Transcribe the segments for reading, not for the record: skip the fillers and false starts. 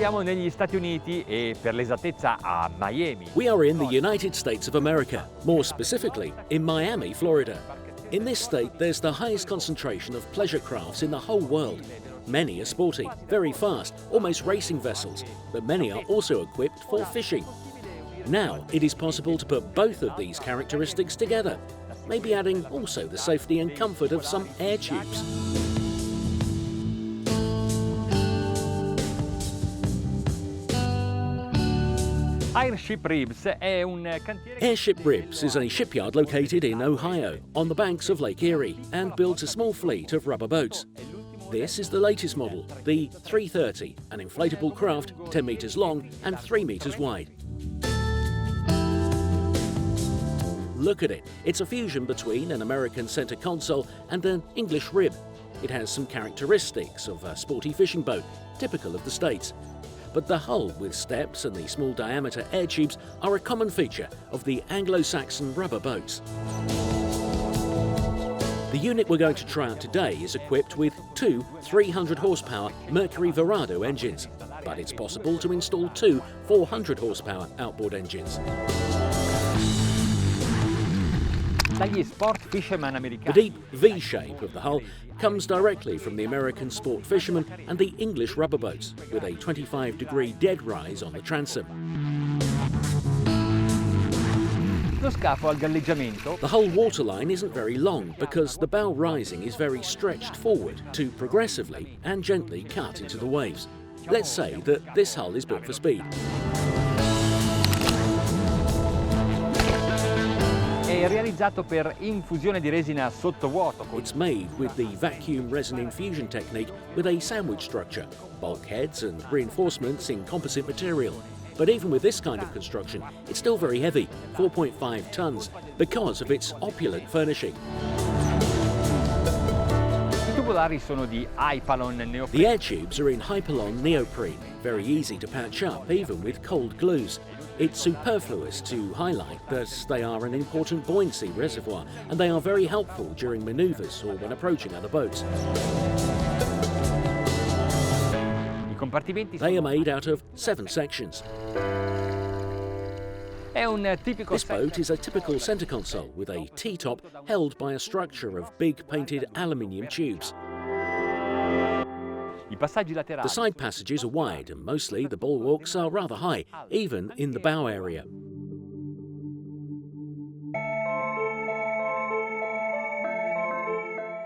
Siamo negli Stati Uniti e per l'esattezza a Miami. We are in the United States of America, more specifically in Miami, Florida. In this state, there's the highest concentration of pleasure crafts in the whole world. Many are sporty, very fast, almost racing vessels, but many are also equipped for fishing. Now, it is possible to put both of these characteristics together, maybe adding also the safety and comfort of some air tubes. Airship Ribs è un cantiere. Airship Ribs is a shipyard located in Ohio, on the banks of Lake Erie, and builds a small fleet of rubber boats. This is the latest model, the 330, an inflatable craft 10 metres long and 3 metres wide. Look at it. It's a fusion between an American centre console and an English rib. It has some characteristics of a sporty fishing boat, typical of the States. But the hull with steps and the small diameter air tubes are a common feature of the Anglo-Saxon rubber boats. The unit we're going to try out today is equipped with two 300 horsepower Mercury Verado engines, but it's possible to install two 400 horsepower outboard engines. Dagli sport fisherman The americani. deep V shape of the hull comes directly from the American sport fishermen and the English rubber boats, with a 25-degree dead rise on the transom. Lo scafo al galleggiamento. The hull waterline isn't very long because the bow rising is very stretched forward to progressively and gently cut into the waves. Let's say that this hull is built for speed. È realizzato per infusione di resina sottovuoto. It's made with the vacuum resin infusion technique with a sandwich structure, bulkheads and reinforcements in composite material. But even with this kind of construction, it's still very heavy, 4.5 tons, because of its opulent furnishing. I tubolari sono di Hypalon neoprene. The air tubes are in Hypalon neoprene, very easy to patch up even with cold glues. It's superfluous to highlight that they are an important buoyancy reservoir and they are very helpful during manoeuvres or when approaching other boats. I compartimenti They are sono. made out of 7 sections. È un tipico This boat is a typical centre console with a T-top held by a structure of big painted aluminium tubes. I passaggi laterali. The side passages are wide and mostly the bulwarks are rather high, even in the bow area.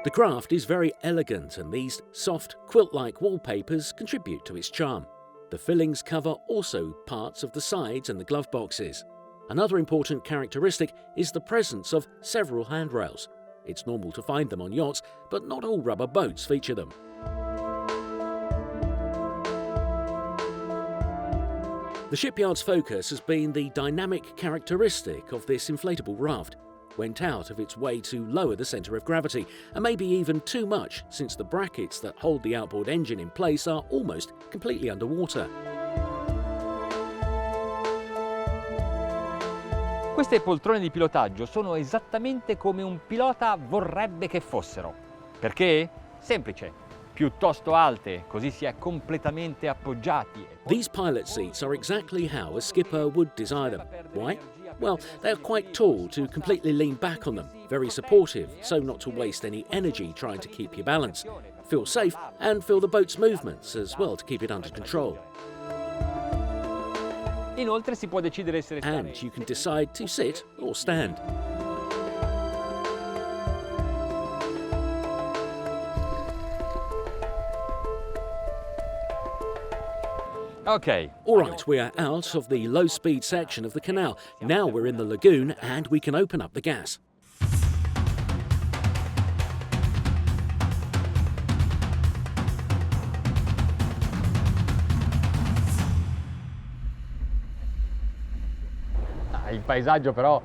The craft is very elegant and these soft, quilt-like wallpapers contribute to its charm. The fillings cover also parts of the sides and the glove boxes. Another important characteristic is the presence of several handrails. It's normal to find them on yachts, but not all rubber boats feature them. The shipyard's focus has been the dynamic characteristic of this inflatable raft. Went out of its way to lower the centre of gravity, and maybe even too much since the brackets that hold the outboard engine in place are almost completely underwater. Queste poltrone di pilotaggio sono esattamente come un pilota vorrebbe che fossero. Perché? Semplice. Piuttosto alte, così si è completamente appoggiati. These pilot seats are exactly how a skipper would desire them. Why? Well, they're quite tall to completely lean back on them, very supportive, so not to waste any energy trying to keep your balance. Feel safe and feel the boat's movements as well to keep it under control. Inoltre si può decidere se restare. And you can decide to sit or stand. Ok. All right, we are out of the low-speed section of the canal. Now we're in the lagoon and we can open up the gas. Il paesaggio però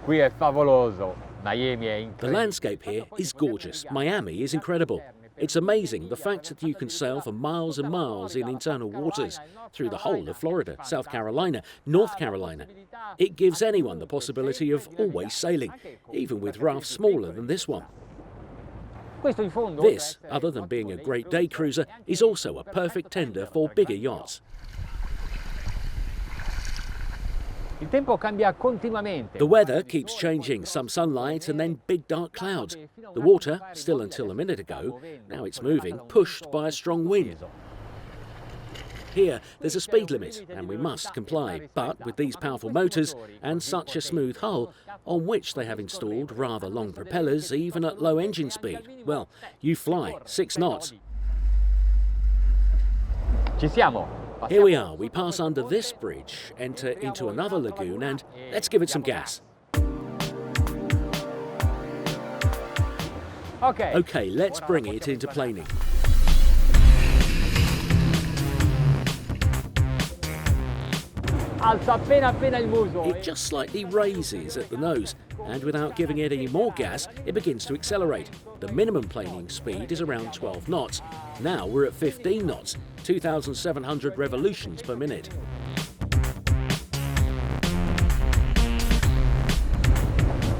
qui è favoloso. Miami è The incredibile. landscape here is gorgeous. Miami is incredible. It's amazing the fact that you can sail for miles and miles in internal waters through the whole of Florida, South Carolina, North Carolina. It gives anyone the possibility of always sailing, even with rafts smaller than this one. Questo in fondo This, other than being a great day cruiser, is also a perfect tender for bigger yachts. Il tempo cambia continuamente. The weather keeps changing, some sunlight and then big dark clouds. The water, still until a minute ago, now it's moving, pushed by a strong wind. Here, there's a speed limit, and we must comply. But with these powerful motors and such a smooth hull, on which they have installed rather long propellers, even at low engine speed, well, you fly 6 knots. Ci siamo. Here we are, we pass under this bridge, enter into another lagoon, and let's give it some gas. Okay, let's bring it into planing. Alza appena il muso. It just slightly raises at the nose, and without giving it any more gas, it begins to accelerate. The minimum planing speed is around 12 knots. Now we're at 15 knots, 2,700 revolutions per minute.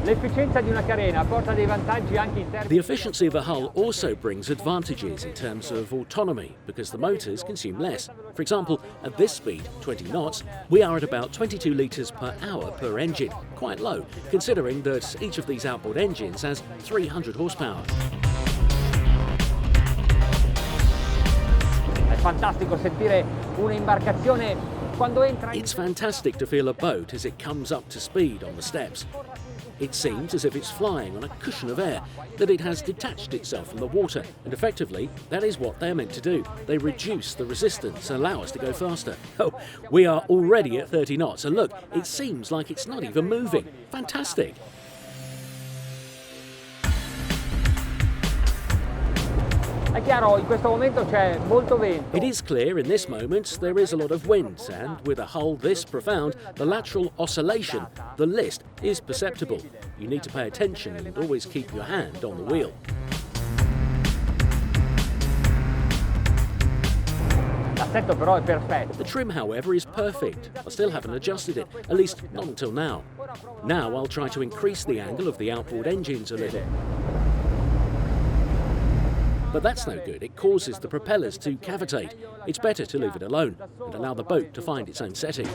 L'efficienza di una carena porta dei vantaggi anche in termini. The efficiency of a hull also brings advantages in terms of autonomy, because the motors consume less. For example, at this speed, 20 knots, we are at about 22 litres per hour per engine. Quite low, considering that each of these outboard engines has 300 horsepower. È fantastico sentire un'imbarcazione quando entra in... It's fantastic to feel a boat as it comes up to speed on the steps. It seems as if it's flying on a cushion of air, that it has detached itself from the water, and effectively, that is what they are meant to do. They reduce the resistance and allow us to go faster. Oh, we are already at 30 knots, and look, it seems like it's not even moving. Fantastic! È chiaro, in questo momento c'è molto vento. It is clear in this moment there is a lot of wind, and with a hull this profound, the lateral oscillation, the list, is perceptible. You need to pay attention and always keep your hand on the wheel. L'assetto però è perfetto. The trim, however, is perfect. I still haven't adjusted it, at least not until now. Now I'll try to increase the angle of the outboard engines a little. But that's no good, it causes the propellers to cavitate. It's better to leave it alone and allow the boat to find its own setting.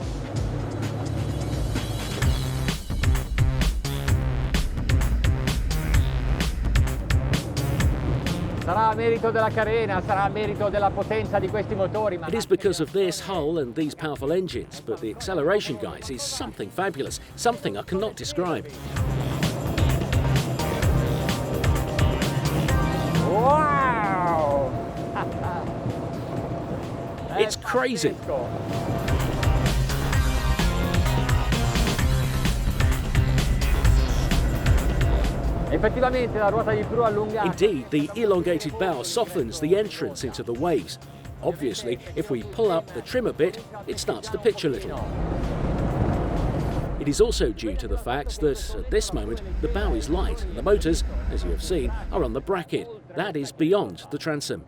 Sarà merito della carena, sarà merito della potenza di questi motori. It is because of this hull and these powerful engines, but the acceleration, guys, is something fabulous, something I cannot describe. Wow! It's crazy. Effettivamente la ruota di prua allungata. Indeed, the elongated bow softens the entrance into the waves. Obviously, if we pull up the trim a bit, it starts to pitch a little. It is also due to the fact that, at this moment, the bow is light and the motors, as you have seen, are on the bracket. That is beyond the transom.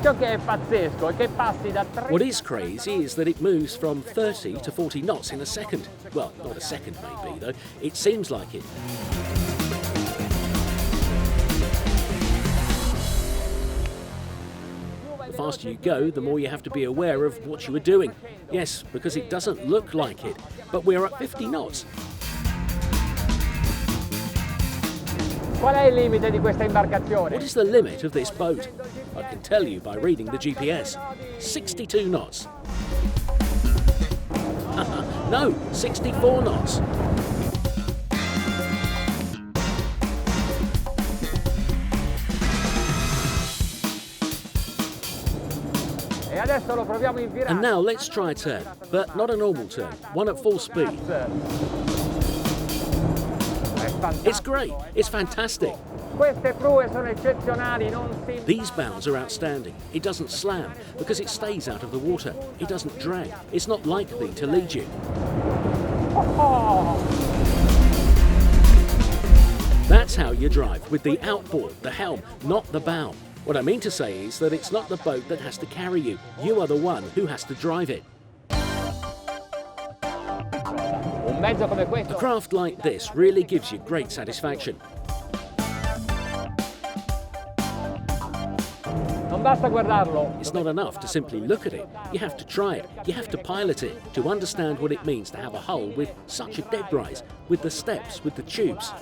Ciò che è pazzesco è che passi da 3... What is crazy is that it moves from 30 to 40 knots in a second. Well, not a second maybe, though. It seems like it. The faster you go, the more you have to be aware of what you are doing. Yes, because it doesn't look like it, but we're at 50 knots. Qual è il limite di questa imbarcazione? What is the limit of this boat? I can tell you by reading the GPS. 62 knots. No, 64 knots. E adesso lo proviamo in virata. And now let's try a turn, but not a normal turn, one at full speed. It's great, it's fantastic. Queste prue sono eccezionali, non si... These bows are outstanding. It doesn't slam because it stays out of the water. It doesn't drag. It's not likely to lead you. Oh! That's how you drive, with the outboard, the helm, not the bow. What I mean to say is that it's not the boat that has to carry you. You are the one who has to drive it. Un mezzo come A questo craft like this really gives you great satisfaction. non Non basta guardarlo. It's not enough to simply look at it. You have to try it. You have to pilot it to understand what it means to have a hull with such a dead rise, with the steps, with the tubes.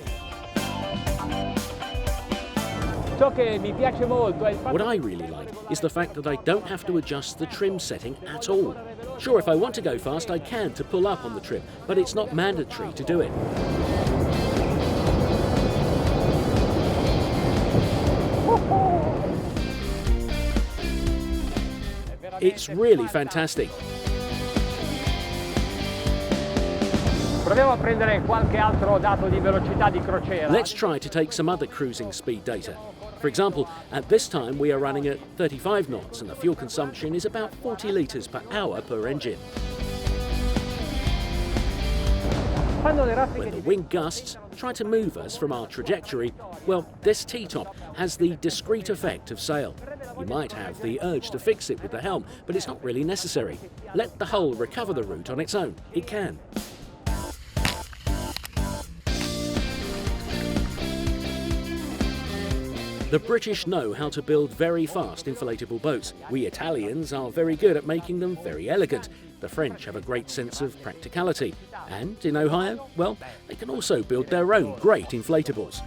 Ciò che mi piace molto è il fatto What I really like is the fact that I don't have to adjust the trim setting at all. Sure, if I want to go fast, I can to pull up on the trim, but it's not mandatory to do it. It's really fantastic. Proviamo a prendere qualche altro dato di velocità di crociera. Let's try to take some other cruising speed data. For example, at this time we are running at 35 knots and the fuel consumption is about 40 litres per hour per engine. When the wind gusts try to move us from our trajectory, well, this T-top has the discreet effect of sail. You might have the urge to fix it with the helm, but it's not really necessary. Let the hull recover the route on its own. It can. The British know how to build very fast inflatable boats. We Italians are very good at making them very elegant. The French have a great sense of practicality. And in Ohio, well, they can also build their own great inflatables.